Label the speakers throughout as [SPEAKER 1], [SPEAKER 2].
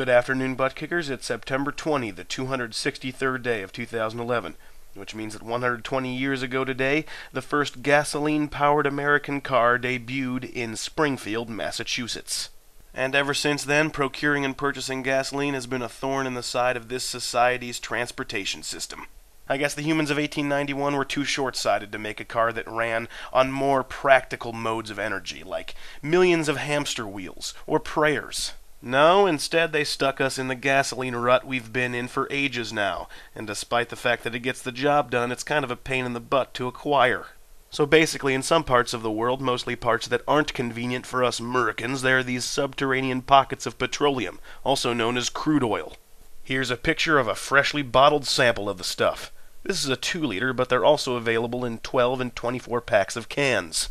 [SPEAKER 1] Good afternoon, butt kickers. It's September 20, the 263rd day of 2011, which means that 120 years ago today, the first gasoline-powered American car debuted in Springfield, Massachusetts. And ever since then, procuring and purchasing gasoline has been a thorn in the side of this society's transportation system. I guess the humans of 1891 were too short-sighted to make a car that ran on more practical modes of energy, like millions of hamster wheels or prayers. No, instead they stuck us in the gasoline rut we've been in for ages now, and despite the fact that it gets the job done, it's kind of a pain in the butt to acquire. So basically, in some parts of the world, mostly parts that aren't convenient for us Americans, there are these subterranean pockets of petroleum, also known as crude oil. Here's a picture of a freshly bottled sample of the stuff. This is a 2-liter, but they're also available in 12 and 24 packs of cans.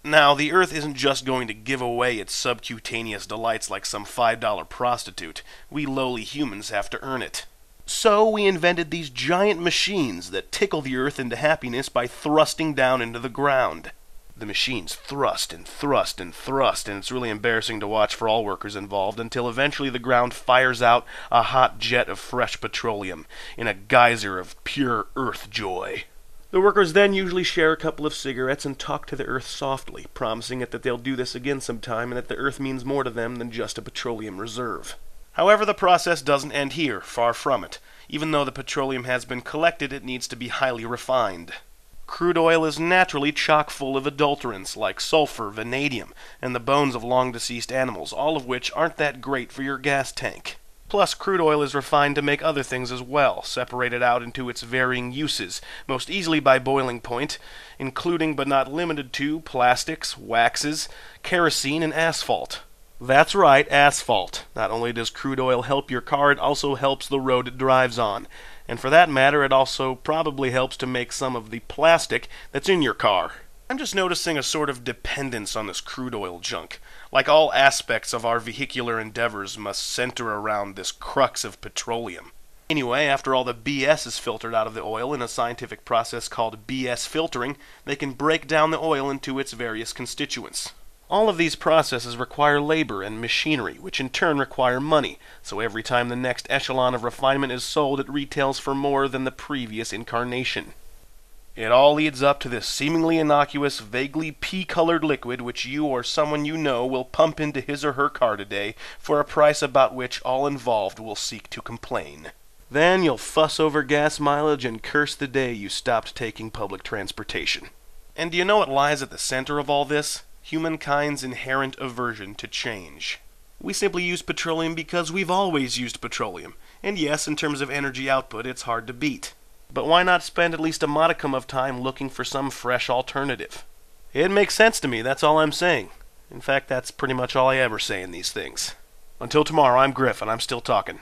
[SPEAKER 1] Now, the Earth isn't just going to give away its subcutaneous delights like some $5 prostitute. We lowly humans have to earn it. So we invented these giant machines that tickle the Earth into happiness by thrusting down into the ground. The machines thrust and thrust and thrust, and it's really embarrassing to watch for all workers involved until eventually the ground fires out a hot jet of fresh petroleum in a geyser of pure Earth joy. The workers then usually share a couple of cigarettes and talk to the Earth softly, promising it that they'll do this again sometime and that the Earth means more to them than just a petroleum reserve. However, the process doesn't end here, far from it. Even though the petroleum has been collected, it needs to be highly refined. Crude oil is naturally chock full of adulterants like sulfur, vanadium, and the bones of long-deceased animals, all of which aren't that great for your gas tank. Plus, crude oil is refined to make other things as well, separated out into its varying uses, most easily by boiling point, including but not limited to plastics, waxes, kerosene, and asphalt. That's right, asphalt. Not only does crude oil help your car, it also helps the road it drives on. And for that matter, it also probably helps to make some of the plastic that's in your car. I'm just noticing a sort of dependence on this crude oil junk. Like all aspects of our vehicular endeavors must center around this crux of petroleum. Anyway, after all the BS is filtered out of the oil in a scientific process called BS filtering, they can break down the oil into its various constituents. All of these processes require labor and machinery, which in turn require money, so every time the next echelon of refinement is sold, it retails for more than the previous incarnation. It all leads up to this seemingly innocuous, vaguely pea-colored liquid which you or someone you know will pump into his or her car today for a price about which all involved will seek to complain. Then you'll fuss over gas mileage and curse the day you stopped taking public transportation. And do you know what lies at the center of all this? Humankind's inherent aversion to change. We simply use petroleum because we've always used petroleum. And yes, in terms of energy output, it's hard to beat. But why not spend at least a modicum of time looking for some fresh alternative? It makes sense to me, that's all I'm saying. In fact, that's pretty much all I ever say in these things. Until tomorrow, I'm Griff, and I'm still talking.